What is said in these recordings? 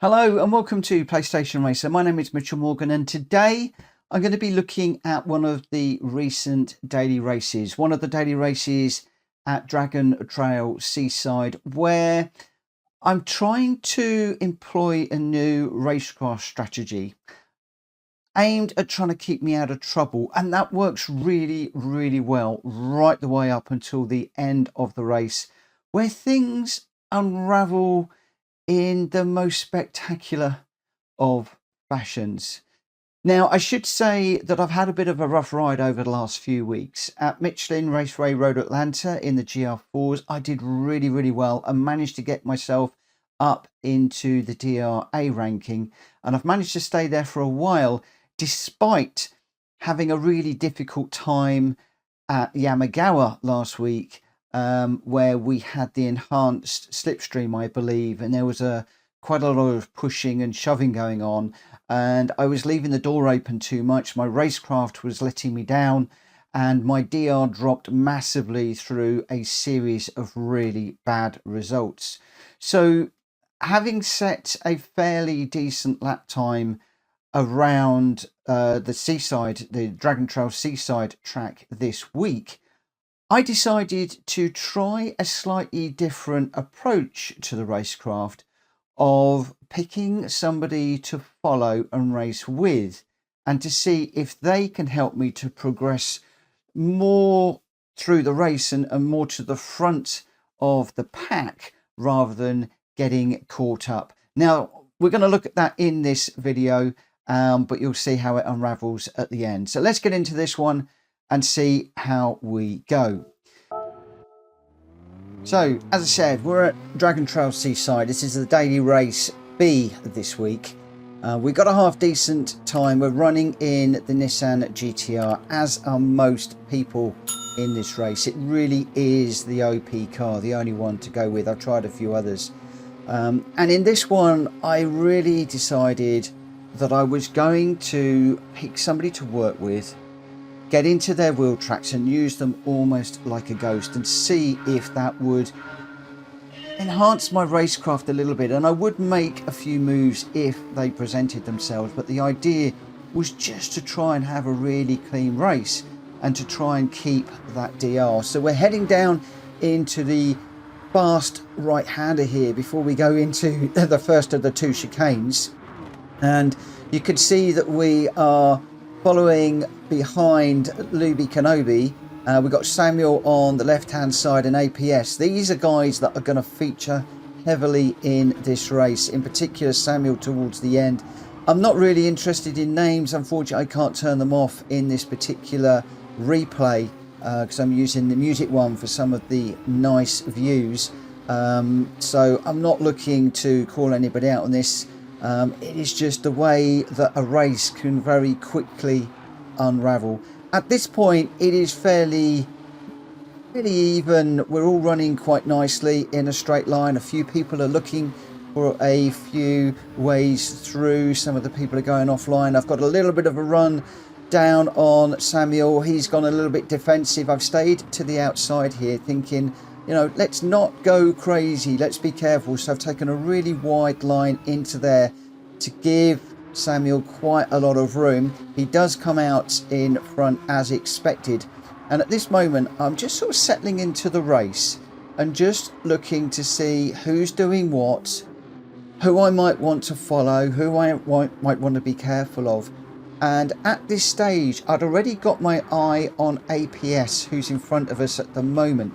Hello and welcome to PlayStation Racer. My name is Mitchell Morgan and today I'm going to be looking at one of the recent daily races. One of the daily races at Dragon Trail Seaside, where I'm trying to employ a new racecraft strategy aimed at trying to keep me out of trouble, and that works really well right the way up until the end of the race, where things unravel in the most spectacular of fashions. Now, I should say that I've had a bit of a rough ride over the last few weeks. At Michelin Raceway Road Atlanta in the GR4s, I did really well and managed to get myself up into the DRA ranking. And I've managed to stay there for a while, despite having a really difficult time at Yamagawa last week, where we had the enhanced slipstream, I believe, and there was quite a lot of pushing and shoving going on, and I was leaving the door open too much. My racecraft was letting me down, and my DR dropped massively through a series of really bad results. So having set a fairly decent lap time around the Seaside, the Dragon Trail Seaside track this week, I decided to try a slightly different approach to the racecraft of picking somebody to follow and race with, and to see if they can help me to progress more through the race and more to the front of the pack rather than getting caught up. Now, we're going to look at that in this video, but you'll see how it unravels at the end. So let's get into this one and see how we go. So, as I said, we're at Dragon Trail Seaside. This is the daily race B this week. We got a half decent time. We're running in the Nissan GTR, as are most people in this race. It really is the OP car, the only one to go with. I've tried a few others. And in this one, I really decided that I was going to pick somebody to work with, get into their wheel tracks and use them almost like a ghost, and see if that would enhance my racecraft a little bit. And I would make a few moves if they presented themselves, but the idea was just to try and have a really clean race and to try and keep that DR. So we're heading down into the fast right-hander here before we go into the first of the two chicanes, and you can see that we are following behind Luby Kenobi. We've got Samuel on the left-hand side and APS. These are guys that are going to feature heavily in this race, in particular Samuel towards the end. I'm not really interested in names. Unfortunately, I can't turn them off in this particular replay because I'm using the music one for some of the nice views. So I'm not looking to call anybody out on this. It is just the way that a race can very quickly unravel. At this point, it is fairly even. We're all running quite nicely in a straight line. A few people are looking for a few ways through. Some of the people are going offline. I've got a little bit of a run down on Samuel. He's gone a little bit defensive. I've stayed to the outside here thinking, you know, let's not go crazy, let's be careful. So I've taken a really wide line into there to give Samuel quite a lot of room. He does come out in front as expected, and at this moment I'm just sort of settling into the race and just looking to see who's doing what, who I might want to follow, who I might want to be careful of. And at this stage I'd already got my eye on APS, who's in front of us at the moment.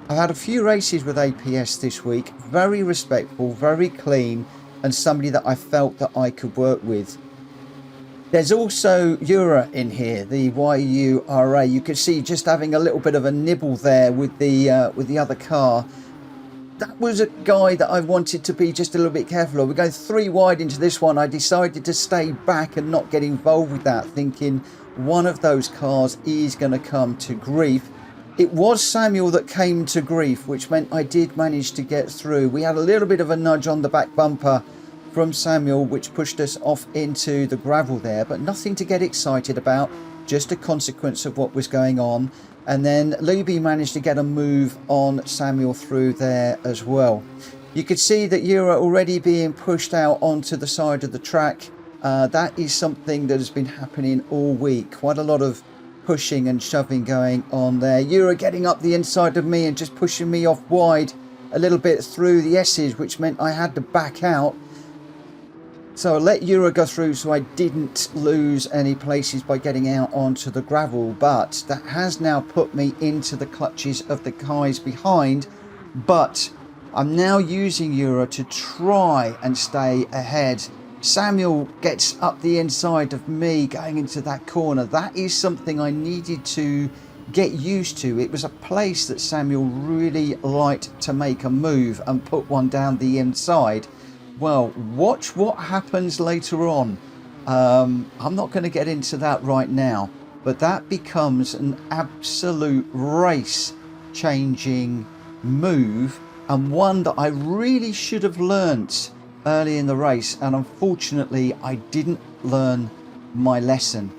I've had a few races with APS this week, very respectful, very clean, and somebody that I felt that I could work with. There's also Ura in here, the YURA. You can see just having a little bit of a nibble there with the other car. That was a guy that I wanted to be just a little bit careful of. We're going three wide into this one. I decided to stay back and not get involved with that, thinking one of those cars is going to come to grief. It was Samuel that came to grief, which meant I did manage to get through. We had a little bit of a nudge on the back bumper from Samuel, which pushed us off into the gravel there, but nothing to get excited about, just a consequence of what was going on. And then Luby managed to get a move on Samuel through there as well. You could see that you're already being pushed out onto the side of the track. That is something that has been happening all week. Quite a lot of pushing and shoving going on there. You're getting up the inside of me and just pushing me off wide a little bit through the S's, which meant I had to back out. So I let Euro go through so I didn't lose any places by getting out onto the gravel, but that has now put me into the clutches of the guys behind. But I'm now using Euro to try and stay ahead. Samuel gets up the inside of me going into that corner. That is something I needed to get used to. It was a place that Samuel really liked to make a move and put one down the inside. Well, watch what happens later on. I'm not going to get into that right now, but that becomes an absolute race-changing move, and one that I really should have learnt early in the race, and unfortunately I didn't learn my lesson.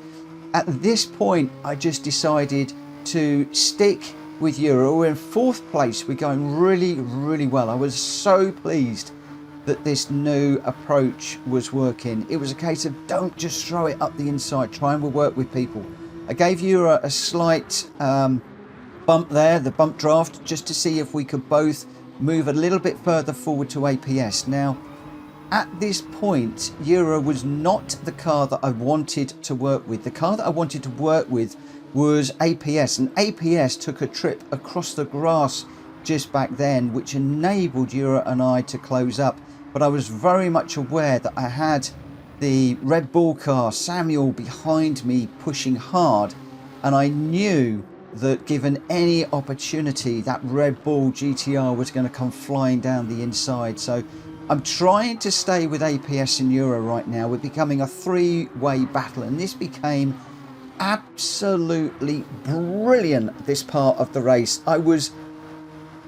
At this point, I just decided to stick with Euro. We're in 4th place. We're going really well. I was so pleased that this new approach was working. It was a case of don't just throw it up the inside, try and work with people. I gave you a slight bump there, the bump draft, just to see if we could both move a little bit further forward to APS. Now, at this point, Euro was not the car that I wanted to work with. The car that I wanted to work with was APS, and APS took a trip across the grass just back then, which enabled Euro and I to close up. But I was very much aware that I had the Red Bull car, Samuel, behind me pushing hard, and I knew that given any opportunity, that Red Bull GTR was going to come flying down the inside. So I'm trying to stay with APS and Euro right now. We're becoming a 3-way battle, and this became absolutely brilliant, this part of the race. The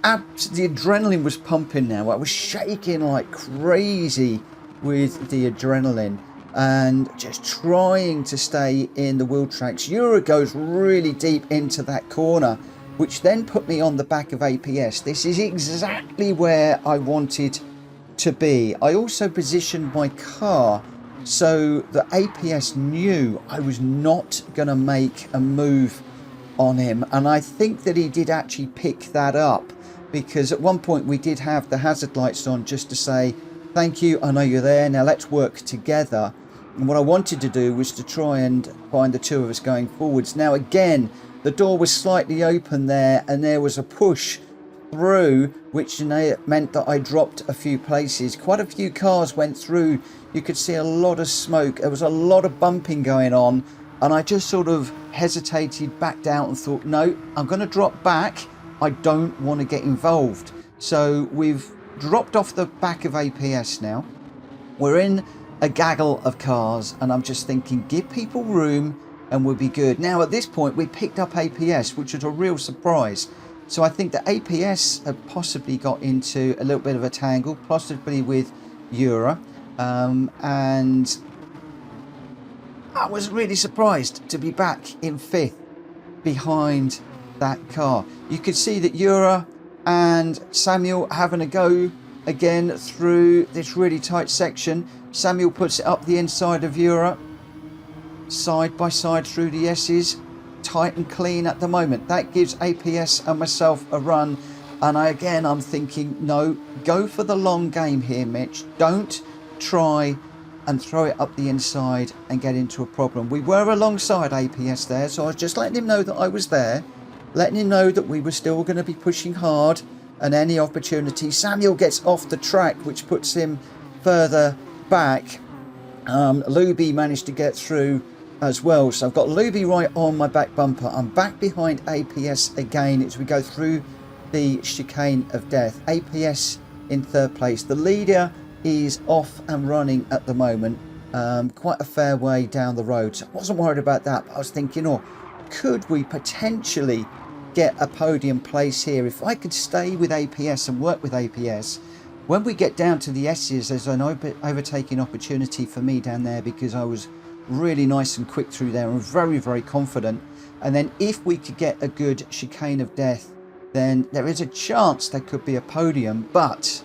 adrenaline was pumping now. I was shaking like crazy with the adrenaline and just trying to stay in the wheel tracks. Euro goes really deep into that corner, which then put me on the back of APS. This is exactly where I wanted to be. I also positioned my car so that APS knew I was not going to make a move on him, and I think that he did actually pick that up, because at one point we did have the hazard lights on just to say thank you, I know you're there, now let's work together. And what I wanted to do was to try and find the two of us going forwards. Now again, the door was slightly open there, and there was a push through, which meant that I dropped a few places. Quite a few cars went through. You could see a lot of smoke. There was a lot of bumping going on, and I just sort of hesitated, backed out, and thought, no, I'm going to drop back. I don't want to get involved. So we've dropped off the back of APS now. We're in a gaggle of cars, and I'm just thinking, give people room and we'll be good. Now at this point we picked up APS, which was a real surprise. So I think that APS had possibly got into a little bit of a tangle, possibly with Euro, and I was really surprised to be back in 5th behind that car. You could see that Euro and Samuel having a go again through this really tight section. Samuel puts it up the inside of Euro, side by side through the S's, tight and clean at the moment. That gives APS and myself a run, and I'm thinking, no, go for the long game here, Mitch. Don't try and throw it up the inside and get into a problem. We were alongside APS there, so I was just letting him know that I was there, letting him know that we were still going to be pushing hard, and any opportunity. Samuel gets off the track, which puts him further back. Luby managed to get through as well, so I've got Luby right on my back bumper. I'm back behind APS again as we go through the chicane of death. APS in 3rd place. The leader is off and running at the moment, quite a fair way down the road, so I wasn't worried about that, but I was thinking, oh, could we potentially get a podium place here? If I could stay with APS and work with APS, when we get down to the S's, there's an overtaking opportunity for me down there, because I was really nice and quick through there and very, very confident. And then if we could get a good chicane of death, then there is a chance there could be a podium. But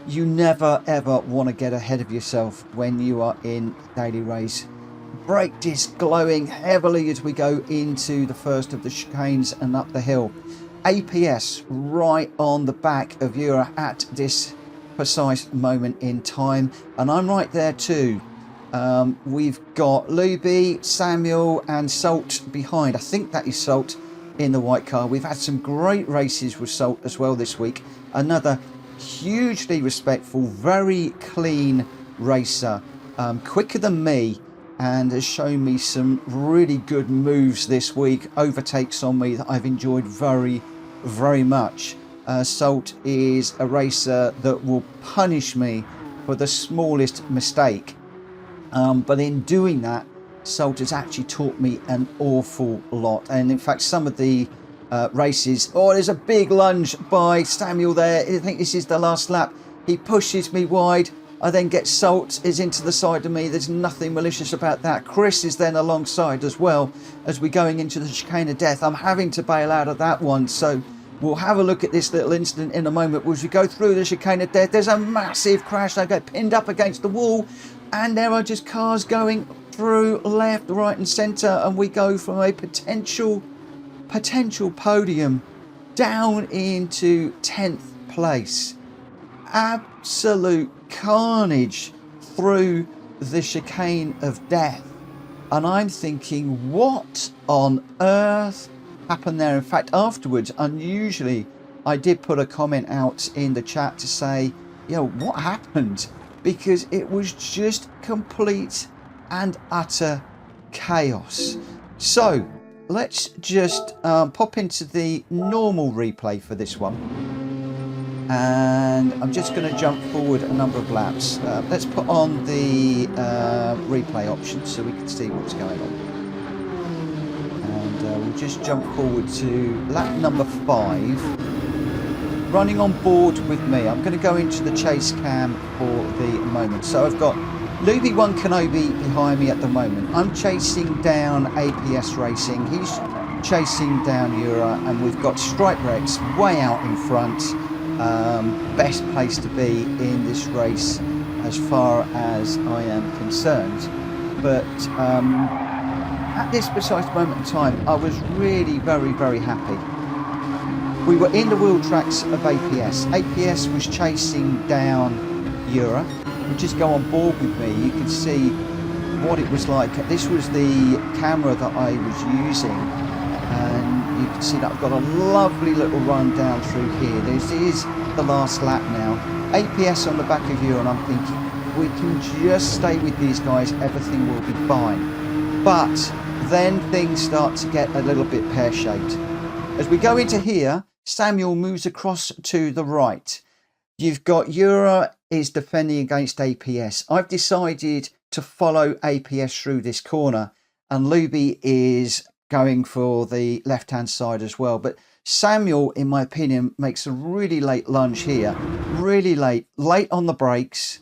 You never ever want to get ahead of yourself when you are in daily race. Brake disc glowing heavily as we go into the first of the chicanes and up the hill. APS right on the back of Ura at this precise moment in time, and I'm right there too. We've got Luby, Samuel and Salt behind. I think that is Salt in the white car. We've had some great races with Salt as well this week. Another hugely respectful, very clean racer, quicker than me, and has shown me some really good moves this week, overtakes on me that I've enjoyed very, very much. Salt is a racer that will punish me for the smallest mistake, but in doing that, Salt has actually taught me an awful lot. And in fact, some of the races, oh, there's a big lunge by Samuel there. I think this is the last lap. He pushes me wide. I then get Salt is into the side of me. There's nothing malicious about that. Chris is then alongside as well as we're going into the chicane of death. I'm having to bail out of that one. So we'll have a look at this little incident in a moment. As we go through the chicane of death, there's a massive crash. I get pinned up against the wall, and there are just cars going through left, right and centre, and we go from a potential podium down into 10th place. Absolute carnage through the chicane of death, and I'm thinking, what on earth happened there? In fact, afterwards, unusually, I did put a comment out in the chat to say, what happened, because it was just complete and utter chaos. So let's just pop into the normal replay for this one, and I'm just going to jump forward a number of laps. Let's put on the replay option so we can see what's going on, and we'll just jump forward to lap number 5. Running on board with me, I'm going to go into the chase cam for the moment. So I've got Luby 1 Kenobi behind me at the moment. I'm chasing down APS Racing. He's chasing down Ura, and we've got Stripe Rex way out in front. Best place to be in this race as far as I am concerned. But at this precise moment in time, I was really very, very happy. We were in the wheel tracks of APS. APS was chasing down Ura. You just go on board with me, you can see what it was like. This was the camera that I was using, and you can see that I've got a lovely little run down through here. This is the last lap now. APS on the back of you, and I'm thinking, we can just stay with these guys, everything will be fine. But then things start to get a little bit pear-shaped. As we go into here, Samuel moves across to the right. You've got Ura is defending against APS. I've decided to follow APS through this corner, and Luby is going for the left-hand side as well. But Samuel, in my opinion, makes a really late lunge here. Really late on the brakes.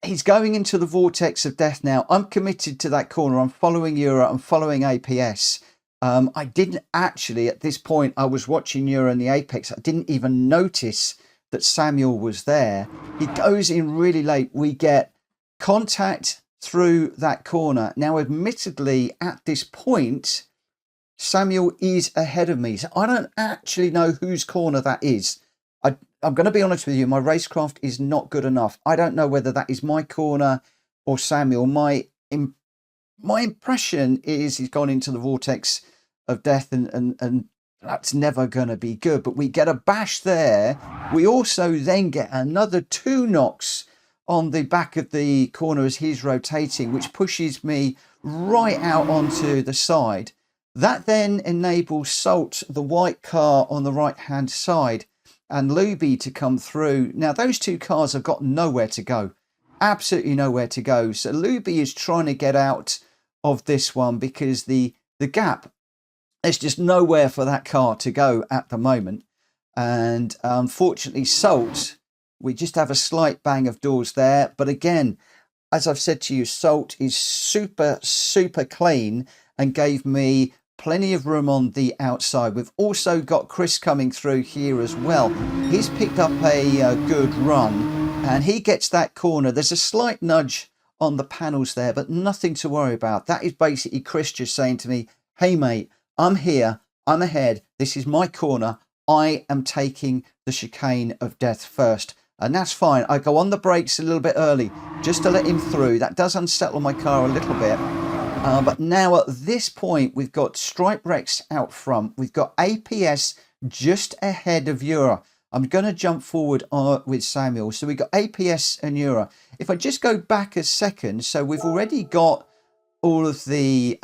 He's going into the vortex of death now. I'm committed to that corner. I'm following Ura. I'm following APS. I didn't actually, at this point, I was watching Ura in the apex. I didn't even notice that Samuel was there. He goes in really late. We get contact through that corner. Now, admittedly, at this point, Samuel is ahead of me. So I don't actually know whose corner that is. I'm going to be honest with you. My racecraft is not good enough. I don't know whether that is my corner or Samuel. My impression is he's gone into the vortex of death, and that's never going to be good. But we get a bash there. We also then get another 2 knocks on the back of the corner as he's rotating, which pushes me right out onto the side. That then enables Salt, the white car on the right hand side, and Luby to come through. Now those 2 cars have got nowhere to go. Absolutely nowhere to go. So Luby is trying to get out of this one because the gap, there's just nowhere for that car to go at the moment. And unfortunately, Salt, we just have a slight bang of doors there. But again, as I've said to you, Salt is super, super clean and gave me plenty of room on the outside. We've also got Chris coming through here as well. He's picked up a good run and he gets that corner. There's a slight nudge on the panels there, but nothing to worry about. That is basically Chris just saying to me, hey mate, I'm here, I'm ahead, this is my corner, I am taking the chicane of death first. And that's fine. I go on the brakes a little bit early just to let him through. That does unsettle my car a little bit. But now at this point, we've got Stripe Rex out front. We've got APS just ahead of Ura. I'm going to jump forward with Samuel. So we've got APS and Ura. If I just go back a second, so we've already got all of the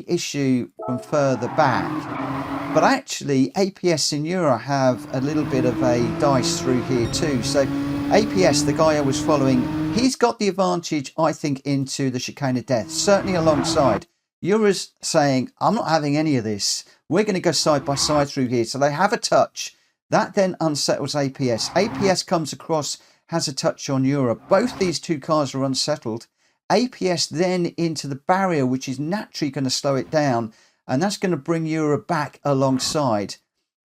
issue from further back. But actually, APS and Ura have a little bit of a dice through here too. So APS, the guy I was following, he's got the advantage, I think, into the chicane of death, certainly alongside. Ura's saying, I'm not having any of this. We're going to go side by side through here. So they have a touch. That then unsettles APS. APS comes across, has a touch on Ura. Both these two cars are unsettled. APS then into the barrier, which is naturally going to slow it down. And that's going to bring Ura back alongside.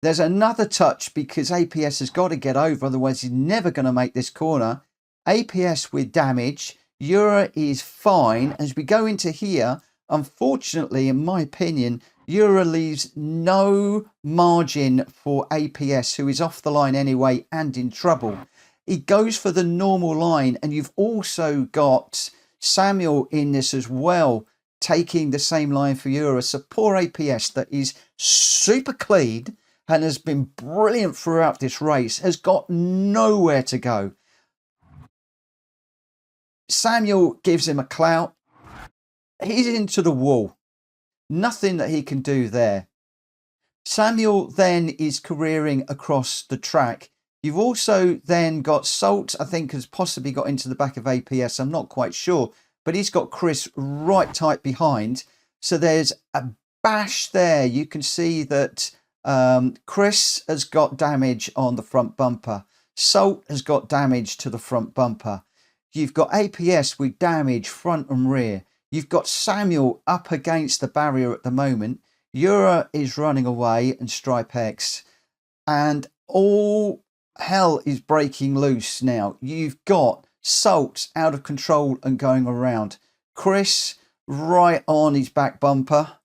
There's another touch because APS has got to get over, otherwise he's never going to make this corner. APS with damage. Ura is fine. As we go into here, unfortunately, in my opinion, Ura leaves no margin for APS, who is off the line anyway and in trouble. He goes for the normal line, and you've also got Samuel in this as well, taking the same line for Ura. So poor APS, that is super clean and has been brilliant throughout this race, has got nowhere to go. Samuel gives him a clout. He's into the wall. Nothing that he can do there. Samuel then is careering across the track. You've also then got Salt, I think, has possibly got into the back of APS. I'm not quite sure. But he's got Chris right tight behind. So there's a bash there. You can see that Chris has got damage on the front bumper. Salt has got damage to the front bumper. You've got APS with damage front and rear. You've got Samuel up against the barrier at the moment. Ura is running away and Stripe X. And all hell is breaking loose now. You've got Salt out of control and going around. Chris right on his back bumper.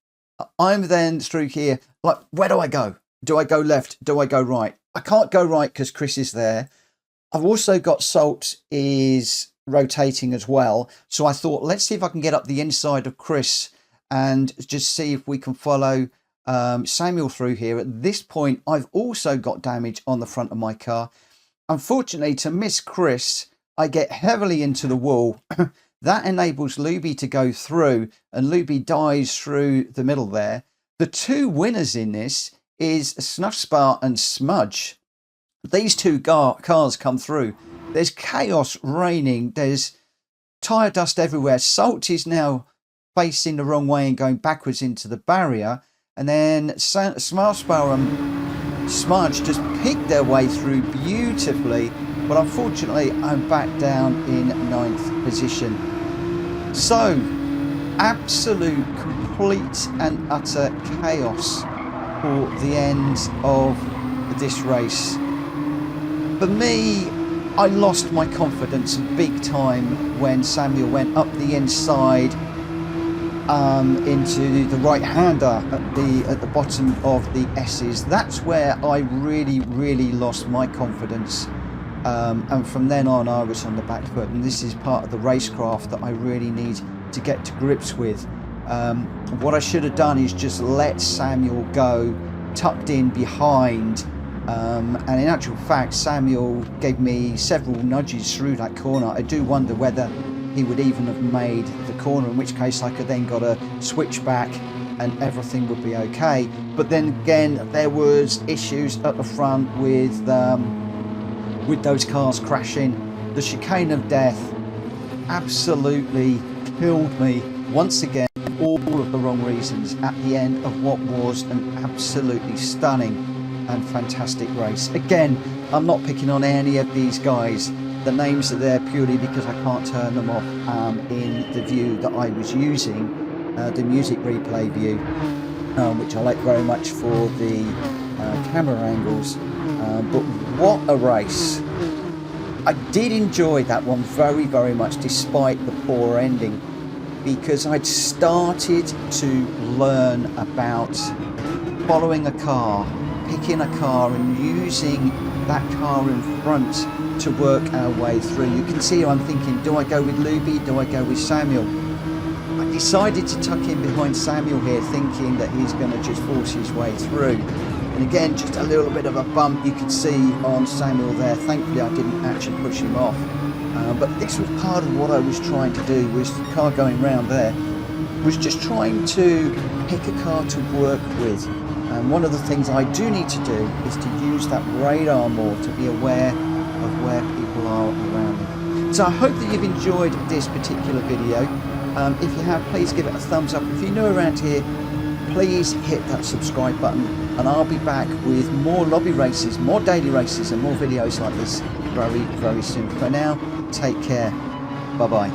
I'm then through here. Like, where do I go? Do I go left? Do I go right? I can't go right because Chris is there. I've also got Salt is rotating as well. So I thought, let's see if I can get up the inside of Chris and just see if we can follow Samuel through here. At this point, I've also got damage on the front of my car. Unfortunately, to miss Chris, I get heavily into the wall. That enables Luby to go through, and Luby dies through the middle there. The two winners in this is Snuff Spa and Smudge. These two cars come through. There's chaos raining. There's tyre dust everywhere. Salt is now facing the wrong way and going backwards into the barrier. And then Snuff Spa and Smudge just pick their way through beautifully. But unfortunately, I'm back down in 9th position. So, absolute, complete and utter chaos for the end of this race. For me, I lost my confidence big time when Samuel went up the inside into the right-hander at the bottom of the S's. That's where I really lost my confidence. And from then on, I was on the back foot, and this is part of the racecraft that I really need to get to grips with. What I should have done is just let Samuel go tucked in behind, and in actual fact, Samuel gave me several nudges through that corner. I do wonder whether he would even have made the corner, in which case I could then got a switch back and everything would be okay. But then again, there was issues at the front with those cars crashing. The chicane of death absolutely killed me once again, all of the wrong reasons, at the end of what was an absolutely stunning and fantastic race. Again, I'm not picking on any of these guys. The names are there purely because I can't turn them off in the view that I was using, the music replay view. which I like very much for the camera angles. But what a race! I did enjoy that one very, very much, despite the poor ending, because I'd started to learn about following a car, picking a car and using that car in front to work our way through. You can see I'm thinking, do I go with Luby? Do I go with Samuel? I decided to tuck in behind Samuel here, thinking that he's going to just force his way through. And again, just a little bit of a bump you could see on Samuel there. Thankfully I didn't actually push him off. But this was part of what I was trying to do, was the car going round there, was just trying to pick a car to work with. And one of the things I do need to do is to use that radar more, to be aware of where people are around me. So I hope that you've enjoyed this particular video. If you have, please give it a thumbs up. If you're new around here, please hit that subscribe button, and I'll be back with more lobby races, more daily races and more videos like this very, very soon. For now, take care. Bye bye.